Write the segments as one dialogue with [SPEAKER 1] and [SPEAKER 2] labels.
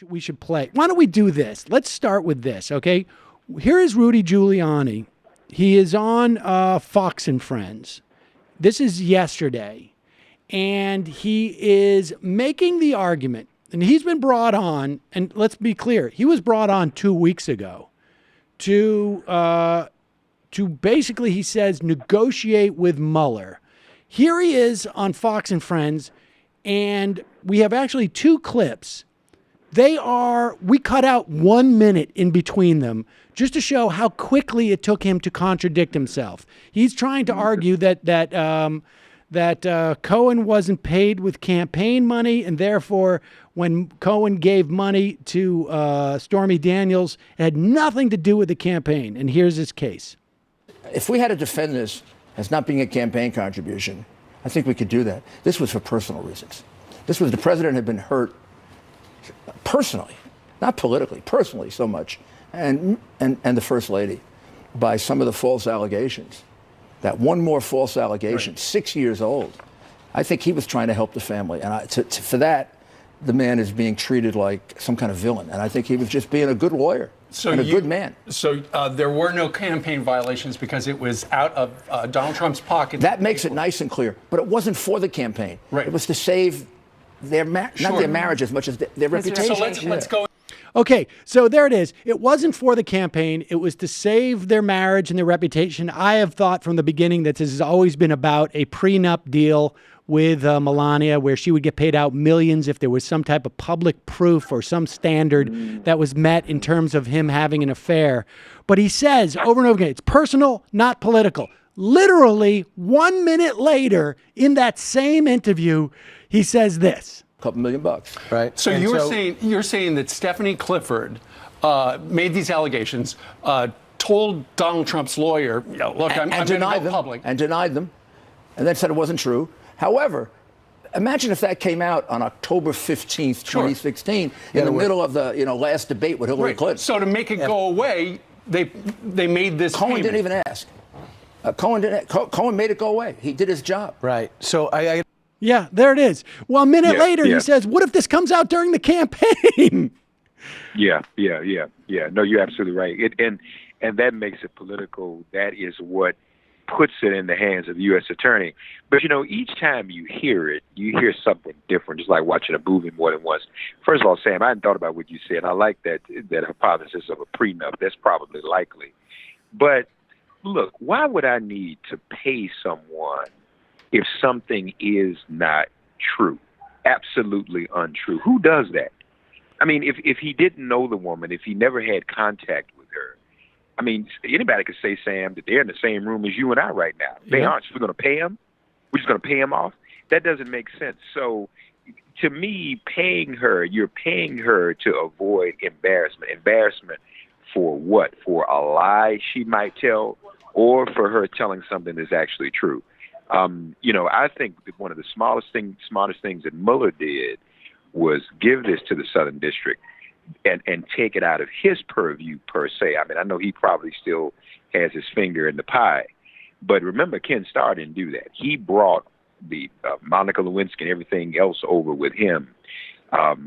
[SPEAKER 1] we should play. Why don't we do this? Let's start with this, okay? Here is Rudy Giuliani. He is on Fox and Friends. This is yesterday. And he is making the argument, and he's been brought on, and let's be clear, he was brought on 2 weeks ago to basically, he says, negotiate with Mueller. Here he is on Fox and Friends, and we have actually two clips. We cut out 1 minute in between them just to show how quickly it took him to contradict himself. He's trying to argue that Cohen wasn't paid with campaign money, and therefore when Cohen gave money to Stormy Daniels, it had nothing to do with the campaign. And here's his case.
[SPEAKER 2] If we had to defend this as not being a campaign contribution, I think we could do that. This was for personal reasons. This was the president had been hurt personally, not politically, personally so much, and the First Lady by some of the false allegations. That one more false allegation, right. 6 years old. I think he was trying to help the family. And for that, the man is being treated like some kind of villain. And I think he was just being a good lawyer and a good man.
[SPEAKER 3] So there were no campaign violations because it was out of Donald Trump's pocket.
[SPEAKER 2] That makes it nice and clear. But it wasn't for the campaign.
[SPEAKER 3] Right.
[SPEAKER 2] It was to save their not their marriage as much as their reputation.
[SPEAKER 3] So let's go.
[SPEAKER 1] Okay, so there it is. It wasn't for the campaign. It was to save their marriage and their reputation. I have thought from the beginning that this has always been about a prenup deal with Melania, where she would get paid out millions if there was some type of public proof or some standard that was met in terms of him having an affair. But he says over and over again, it's personal, not political. Literally 1 minute later in that same interview, he says this.
[SPEAKER 2] Couple $1 million,
[SPEAKER 3] right? So you're saying that Stephanie Clifford made these allegations, told Donald Trump's lawyer, look, I'm going to go public,
[SPEAKER 2] and denied them, and then said it wasn't true. However, imagine if that came out on October 15th, 2016, in the middle of the last debate with Hillary Clinton.
[SPEAKER 3] So to make it go away, they made this.
[SPEAKER 2] Cohen didn't even ask. Cohen made it go away. He did his job.
[SPEAKER 4] Right. So I
[SPEAKER 1] Yeah, there it is. Well, a minute later, he says, what if this comes out during the campaign?
[SPEAKER 5] Yeah. No, you're absolutely right. And that makes it political. That is what puts it in the hands of the U.S. attorney. But, each time you hear something different, just like watching a movie more than once. First of all, Sam, I hadn't thought about what you said. I like that hypothesis of a prenup. That's probably likely. But, look, why would I need to pay someone if something is not true, absolutely untrue? Who does that? I mean, if he didn't know the woman, if he never had contact with her, I mean, anybody could say, Sam, that they're in the same room as you and I right now. They aren't. So we're going to pay him? We're just going to pay him off? That doesn't make sense. So to me, you're paying her to avoid embarrassment. Embarrassment for what? For a lie she might tell, or for her telling something that's actually true? I think that one of the smartest things that Mueller did was give this to the Southern District and take it out of his purview per se. I mean, I know he probably still has his finger in the pie, but remember, Ken Starr didn't do that. He brought the Monica Lewinsky and everything else over with him.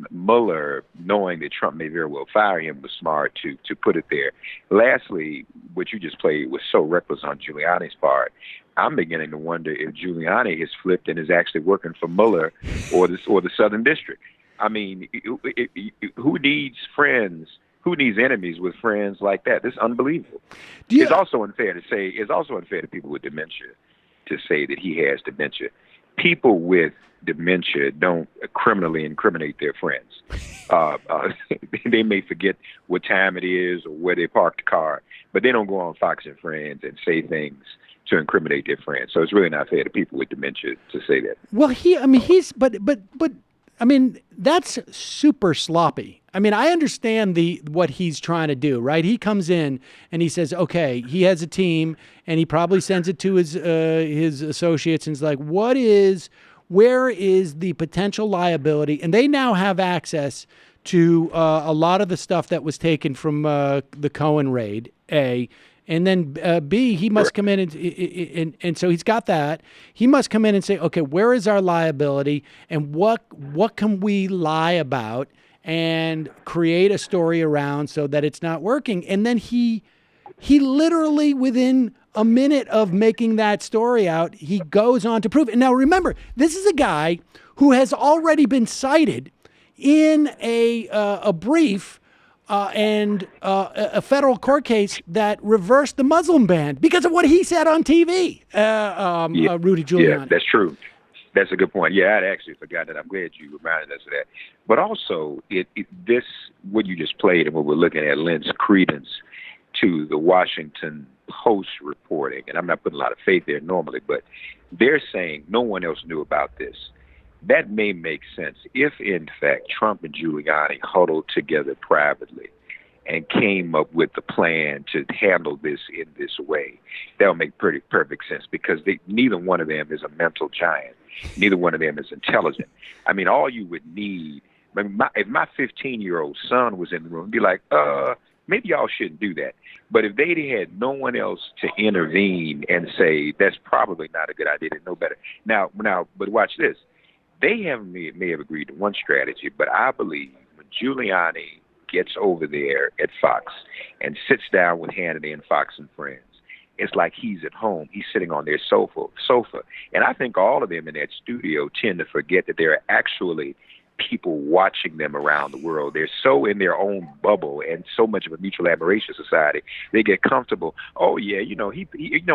[SPEAKER 5] Mueller, knowing that Trump may very well fire him, was smart to put it there. Lastly, what you just played was so reckless on Giuliani's part. I'm beginning to wonder if Giuliani has flipped and is actually working for Mueller or the Southern District. I mean, who needs friends? Who needs enemies with friends like that? This is unbelievable. It's also unfair to people with dementia to say that he has dementia. People with dementia don't criminally incriminate their friends. They may forget what time it is or where they parked the car, but they don't go on Fox and Friends and say things to incriminate their friends. So it's really not fair to people with dementia to say that.
[SPEAKER 1] Well, that's super sloppy. I mean, I understand what he's trying to do, right? He comes in and he says, okay, he has a team, and he probably sends it to his associates and is like, where is the potential liability? And they now have access to a lot of the stuff that was taken from the Cohen raid, A. And then B, he must come in and so he's got that. He must come in and say, okay, where is our liability and what can we lie about? and create a story around so that it's not working. And then he literally, within a minute of making that story out, he goes on to prove it. Now, remember, this is a guy who has already been cited in a brief and a federal court case that reversed the Muslim ban because of what he said on TV, Rudy Giuliani.
[SPEAKER 5] Yeah, that's true. That's a good point. Yeah, I'd actually forgot that. I'm glad you reminded us of that. But also, this, what you just played and what we're looking at, lends credence to the Washington Post reporting. And I'm not putting a lot of faith there normally, but they're saying no one else knew about this. That may make sense if, in fact, Trump and Giuliani huddled together privately and came up with the plan to handle this in this way. That would make perfect sense because neither one of them is a mental giant. Neither one of them is intelligent. I mean, all you would need, if my 15-year-old son was in the room, be like, maybe y'all shouldn't do that. But if they had no one else to intervene and say, that's probably not a good idea, they know better. Now, but watch this. They may have agreed to one strategy, but I believe when Giuliani gets over there at Fox and sits down with Hannity and Fox and Friends, it's like he's at home. He's sitting on their sofa. And I think all of them in that studio tend to forget that there are actually people watching them around the world. They're so in their own bubble and so much of a mutual admiration society. They get comfortable. Oh, yeah,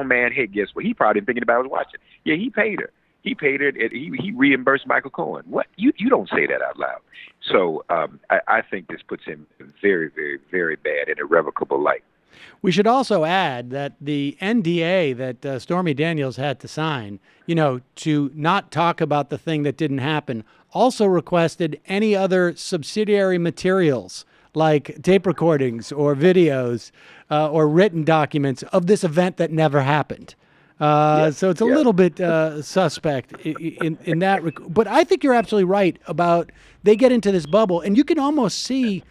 [SPEAKER 5] man, hey, guess what? He probably thinking about was watching. Yeah, he paid her. He paid it. He reimbursed Michael Cohen. What? You don't say that out loud. So I think this puts him in very, very, very bad and irrevocable light.
[SPEAKER 1] We should also add that the NDA that Stormy Daniels had to sign, to not talk about the thing that didn't happen, also requested any other subsidiary materials like tape recordings or videos or written documents of this event that never happened. So it's a little bit suspect in that. But I think you're absolutely right about they get into this bubble, and you can almost see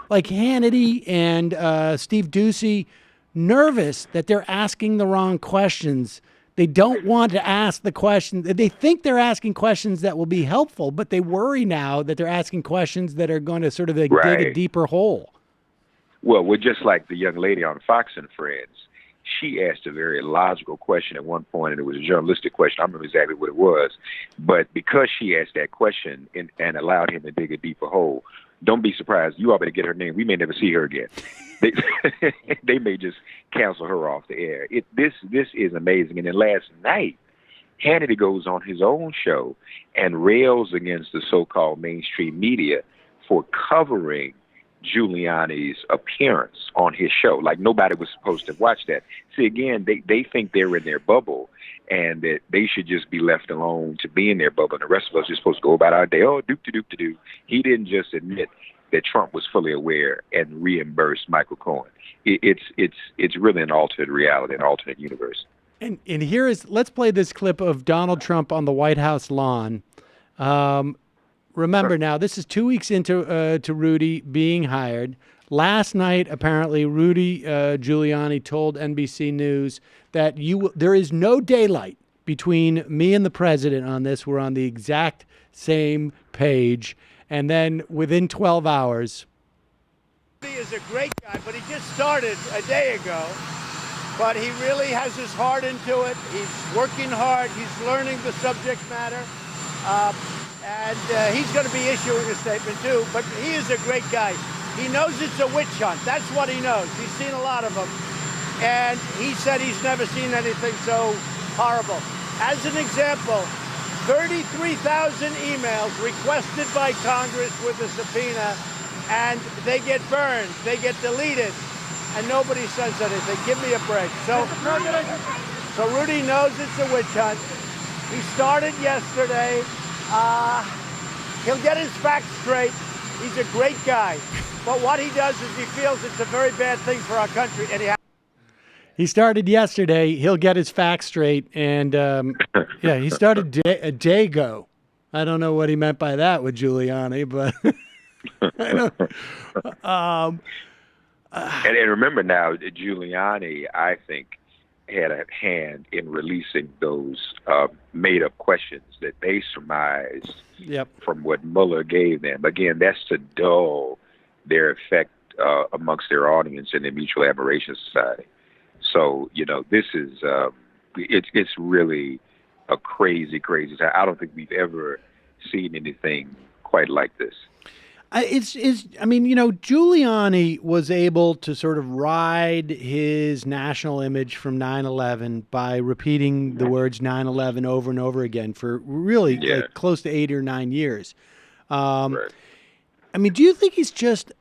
[SPEAKER 1] like Hannity and Steve Doocy nervous that they're asking the wrong questions. They don't want to ask the question. They think they're asking questions that will be helpful, but they worry now that they're asking questions that are going to sort of dig a deeper hole.
[SPEAKER 5] Well, we're just like the young lady on Fox and Friends. She asked a very logical question at one point, and it was a journalistic question. I don't remember exactly what it was. But because she asked that question and allowed him to dig a deeper hole, don't be surprised. You all better get her name. We may never see her again. They may just cancel her off the air. This is amazing. And then last night, Hannity goes on his own show and rails against the so-called mainstream media for covering Giuliani's appearance on his show. Like nobody was supposed to watch that. See, again, they think they're in their bubble and that they should just be left alone to be in their bubble. And the rest of us are supposed to go about our day. Oh, doop-de-doop-de-doo. He didn't just admit that Trump was fully aware and reimbursed Michael Cohen. It's really an alternate reality, an alternate universe.
[SPEAKER 1] And let's play this clip of Donald Trump on the White House lawn. Remember now, this is 2 weeks into to Rudy being hired. Last night, apparently, Rudy Giuliani told NBC News that there is no daylight between me and the president on this. We're on the exact same page. And then within 12 hours.
[SPEAKER 4] Rudy is a great guy, but he just started a day ago. But he really has his heart into it. He's working hard. He's learning the subject matter. And he's going to be issuing a statement, too. But he is a great guy. He knows it's a witch hunt. That's what he knows. He's seen a lot of them. And he said he's never seen anything so horrible. As an example, 33,000 emails requested by Congress with a subpoena, and they get burned, they get deleted, and nobody says anything. Give me a break. So Rudy knows it's a witch hunt. He started yesterday. He'll get his facts straight. He's a great guy. But what he does is he feels it's a very bad thing for our country. And
[SPEAKER 1] he started yesterday. He'll get his facts straight. And, he started a day ago. I don't know what he meant by that with Giuliani, but I don't.
[SPEAKER 5] And remember now, Giuliani, I think, had a hand in releasing those made-up questions that they surmised from what Mueller gave them. Again, that's to dull their effect amongst their audience in the Mutual Admiration Society. So, this is it's really a crazy time. I don't think we've ever seen anything quite like this.
[SPEAKER 1] Giuliani was able to sort of ride his national image from 9/11 by repeating the words 9/11 over and over again for really like close to 8 or 9 years. Do you think he's just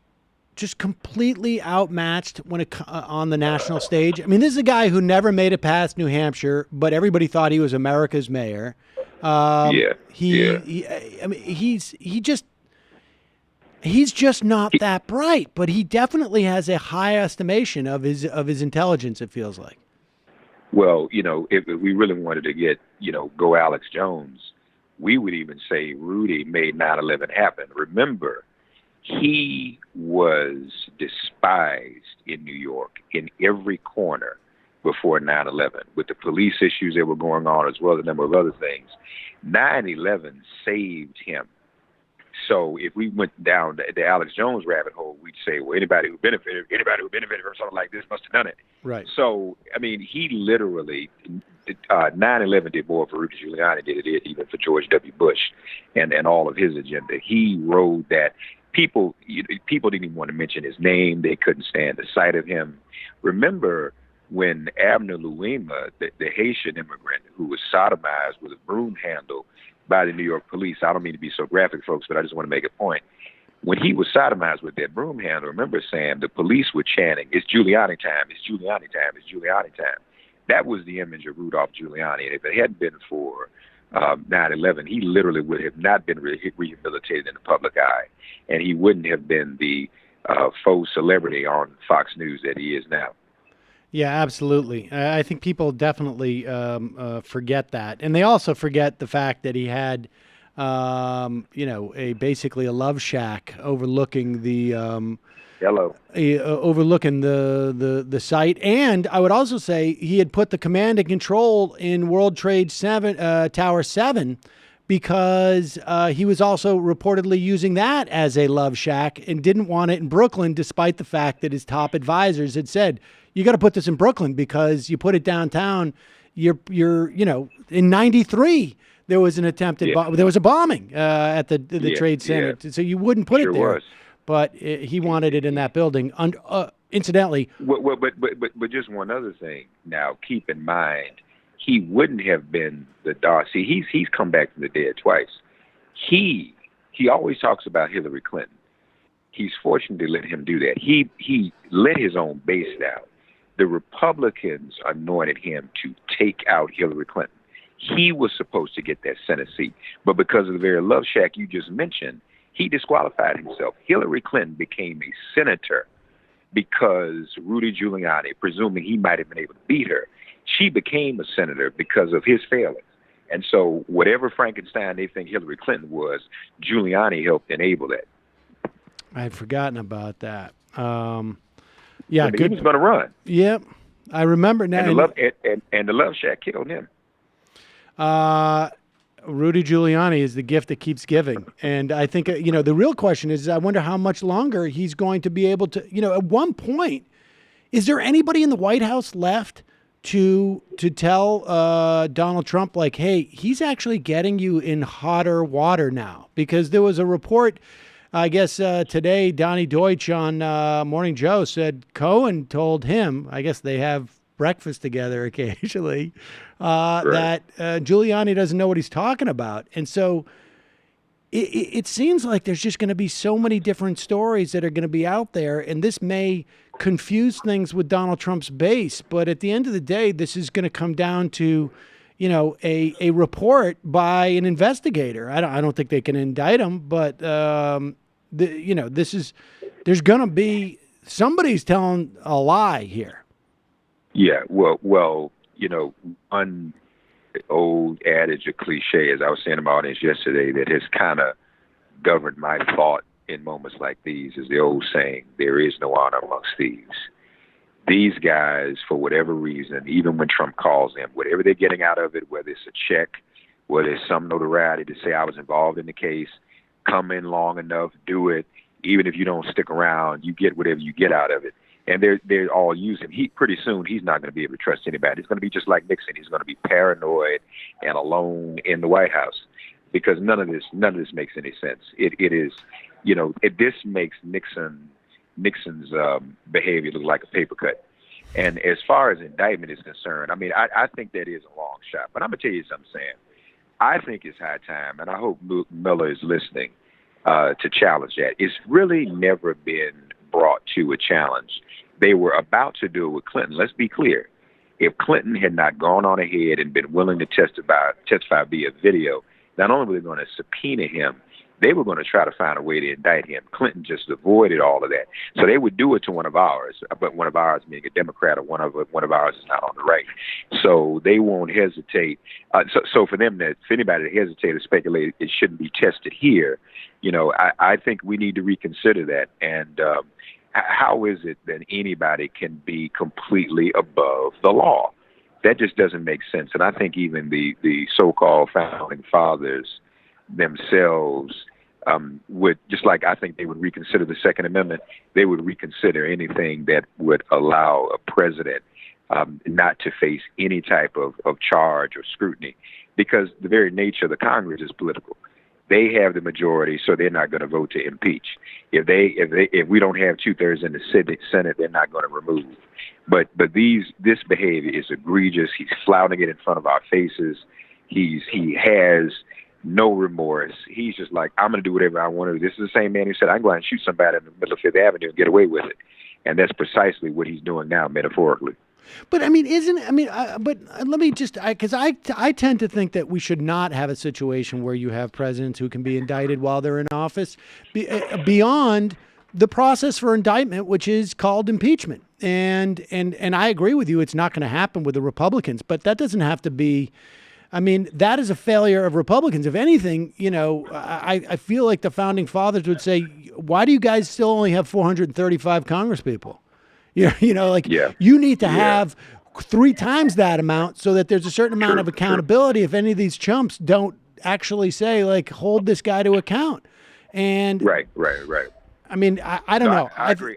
[SPEAKER 1] completely outmatched when on the national stage? This is a guy who never made it past New Hampshire, but everybody thought he was America's mayor. He's just not that bright, but he definitely has a high estimation of his intelligence, it feels like.
[SPEAKER 5] Well, if we really wanted to get, go Alex Jones, we would even say Rudy made 9/11 happen. Remember, he was despised in New York in every corner before 9/11 with the police issues that were going on as well as a number of other things. 9/11 saved him. So if we went down the Alex Jones rabbit hole, we'd say, well, anybody who benefited from something like this must have done it.
[SPEAKER 1] Right.
[SPEAKER 5] So, he literally, 9/11 did more for Rudy Giuliani than it did even for George W. Bush and all of his agenda. He rode that. People didn't even want to mention his name. They couldn't stand the sight of him. Remember when Abner Louima, the Haitian immigrant who was sodomized with a broom handle by the New York police. I don't mean to be so graphic, folks, but I just want to make a point. When he was sodomized with that broom handle, remember, Sam, the police were chanting, "It's Giuliani time, it's Giuliani time, it's Giuliani time." That was the image of Rudolph Giuliani. And if it hadn't been for 9/11, he literally would have not been rehabilitated in the public eye. And he wouldn't have been the faux celebrity on Fox News that he is now.
[SPEAKER 1] Yeah, absolutely. I think people definitely forget that, and they also forget the fact that he had, basically a love shack overlooking the overlooking the site. And I would also say he had put the command and control in World Trade Tower 7 because he was also reportedly using that as a love shack and didn't want it in Brooklyn, despite the fact that his top advisors had said, you got to put this in Brooklyn because you put it downtown. You're in 93, there was an attempted, there was a bombing at the Trade Center. Yeah. So you wouldn't put it there, but he wanted it in that building. Incidentally.
[SPEAKER 5] But just one other thing. Now, keep in mind, he wouldn't have been the Darcy. He's come back from the dead twice. He always talks about Hillary Clinton. He's fortunate to let him do that. He let his own base down. The Republicans anointed him to take out Hillary Clinton. He was supposed to get that Senate seat, but because of the very love shack you just mentioned, he disqualified himself. Hillary Clinton became a senator because Rudy Giuliani, presuming he might have been able to beat her, she became a senator because of his failings. And so whatever Frankenstein they think Hillary Clinton was, Giuliani helped enable that.
[SPEAKER 1] I had forgotten about that.
[SPEAKER 5] He was going to run.
[SPEAKER 1] Yep, I remember now.
[SPEAKER 5] And the love shack killed him.
[SPEAKER 1] Rudy Giuliani is the gift that keeps giving. And I think, the real question is, I wonder how much longer he's going to be able to, at one point, is there anybody in the White House left to tell Donald Trump, like, hey, he's actually getting you in hotter water now? Because there was a report, I guess today, Donnie Deutsch on Morning Joe said Cohen told him, I guess they have breakfast together occasionally, that Giuliani doesn't know what he's talking about. And so it seems like there's just going to be so many different stories that are going to be out there, and this may confuse things with Donald Trump's base. But at the end of the day, this is going to come down to, a report by an investigator. I don't think they can indict him, but there's going to be somebody's telling a lie here.
[SPEAKER 5] Yeah, well, one old adage or cliche, as I was saying to my audience yesterday, that has kind of governed my thought in moments like these is the old saying, there is no honor amongst thieves. these guys, for whatever reason, even when Trump calls them, whatever they're getting out of it, whether it's a check, whether it's some notoriety to say I was involved in the case, come in long enough, do it. Even if you don't stick around, you get whatever you get out of it. And they're all using. Pretty soon he's not going to be able to trust anybody. It's going to be just like Nixon. He's going to be paranoid and alone in the White House because none of this makes any sense. It is, this makes Nixon's behavior look like a paper cut. And as far as indictment is concerned, I mean, I think that is a long shot. But I'm going to tell you something, Sam. I think it's high time, and I hope Miller is listening to challenge that. It's really never been brought to a challenge. They were about to do it with Clinton. Let's be clear. If Clinton had not gone on ahead and been willing to testify via video, not only were they going to subpoena him, they were going to try to find a way to indict him. Clinton just avoided all of that. So they would do it to one of ours, but one of ours being a Democrat, or one of ours is not on the right. So they won't hesitate. So for anybody to hesitate or speculate, it shouldn't be tested here. I think we need to reconsider that. And how is it that anybody can be completely above the law? That just doesn't make sense. And I think even the so-called founding fathers themselves would, just like I think they would reconsider the Second Amendment, they would reconsider anything that would allow a president not to face any type of charge or scrutiny, because the very nature of the Congress is political. They have the majority, so they're not going to vote to impeach. If we don't have 2/3 in the Senate, they're not going to remove. But this behavior is egregious. He's flouting it in front of our faces. He has no remorse. He's just like, I'm going to do whatever I want to do. This is the same man who said, I can go out and shoot somebody in the middle of Fifth Avenue and get away with it. And that's precisely what he's doing now, metaphorically.
[SPEAKER 1] But I mean, but let me just, because I tend to think that we should not have a situation where you have presidents who can be indicted while they're in office beyond the process for indictment, which is called impeachment. And I agree with you. It's not going to happen with the Republicans, but that doesn't have to be. I mean, that is a failure of Republicans. If anything, I feel like the founding fathers would say, why do you guys still only have 435 congresspeople? You need to have 3 times that amount so that there's a certain amount of accountability if any of these chumps don't actually say, like, hold this guy to account. And
[SPEAKER 5] right.
[SPEAKER 1] I mean, I don't know.
[SPEAKER 5] I agree.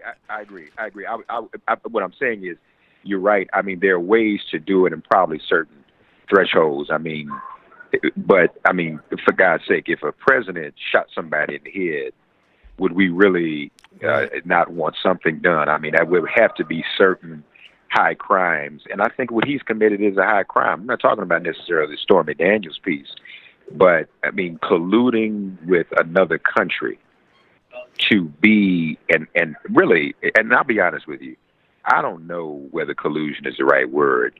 [SPEAKER 5] What I'm saying is, you're right. I mean, there are ways to do it, and probably certain thresholds. I mean, for God's sake, if a president shot somebody in the head, would we really not want something done? I mean, that would have to be certain high crimes. And I think what he's committed is a high crime. I'm not talking about necessarily the Stormy Daniels piece, but I mean, colluding with another country to be, and really, and I'll be honest with you, I don't know whether collusion is the right word.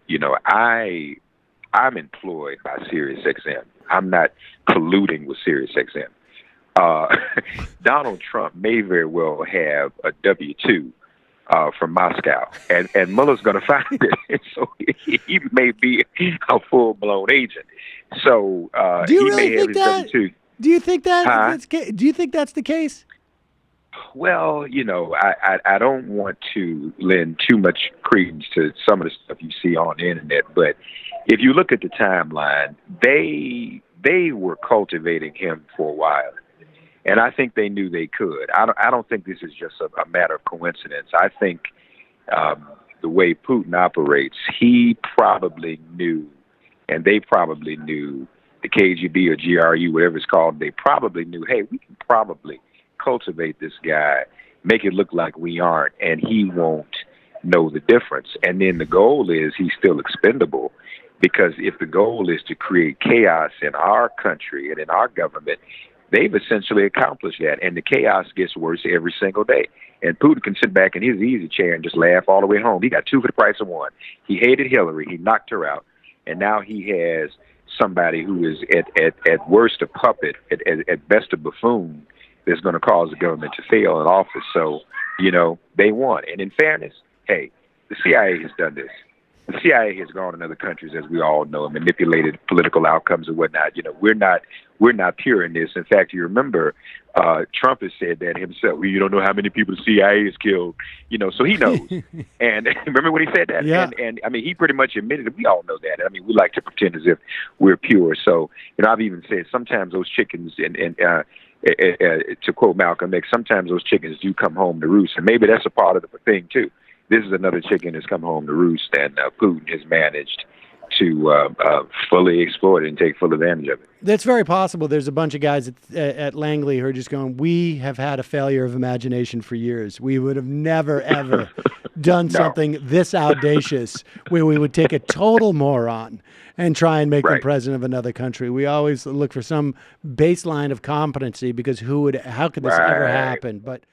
[SPEAKER 5] I'm employed by SiriusXM. I'm not colluding with SiriusXM. Donald Trump may very well have a W-2 from Moscow, and Mueller's going to find it. So he may be a full-blown agent. So
[SPEAKER 1] do you
[SPEAKER 5] he
[SPEAKER 1] really
[SPEAKER 5] may have
[SPEAKER 1] think
[SPEAKER 5] his
[SPEAKER 1] that?
[SPEAKER 5] W-2.
[SPEAKER 1] Do you think that? Do you think that's the case?
[SPEAKER 5] Well, I don't want to lend too much credence to some of the stuff you see on the internet, but if you look at the timeline, they were cultivating him for a while, and I think they knew they could. I don't think this is just a matter of coincidence. I think the way Putin operates, he probably knew, and they probably knew, the KGB or GRU, whatever it's called, they probably knew, hey, we can probably cultivate this guy, make it look like we aren't, and he won't know the difference. And then the goal is he's still expendable, because if the goal is to create chaos in our country and in our government, they've essentially accomplished that. And the chaos gets worse every single day. And Putin can sit back in his easy chair and just laugh all the way home. He got 2 for the price of 1. He hated Hillary. He knocked her out. And now he has somebody who is at worst a puppet, at best a buffoon, that's going to cause the government to fail in office. So, they won. And in fairness, hey, the CIA has done this. The CIA has gone in other countries, as we all know, and manipulated political outcomes and whatnot. We're not pure in this. In fact, you remember Trump has said that himself. Well, you don't know how many people the CIA has killed. So he knows. And remember when he said that?
[SPEAKER 1] Yeah.
[SPEAKER 5] And I mean, he pretty much admitted it. We all know that. I mean, we like to pretend as if we're pure. So I've even said sometimes those chickens and to quote Malcolm X, sometimes those chickens do come home to roost, and maybe that's a part of the thing too. This is another chicken that's come home to roost, and Putin has managed to fully exploit it and take full advantage of it.
[SPEAKER 1] That's very possible. There's a bunch of guys at Langley who are just going, we have had a failure of imagination for years. We would have never, ever done something this audacious where we would take a total moron and try and make them president of another country. We always look for some baseline of competency because how could this ever happen? But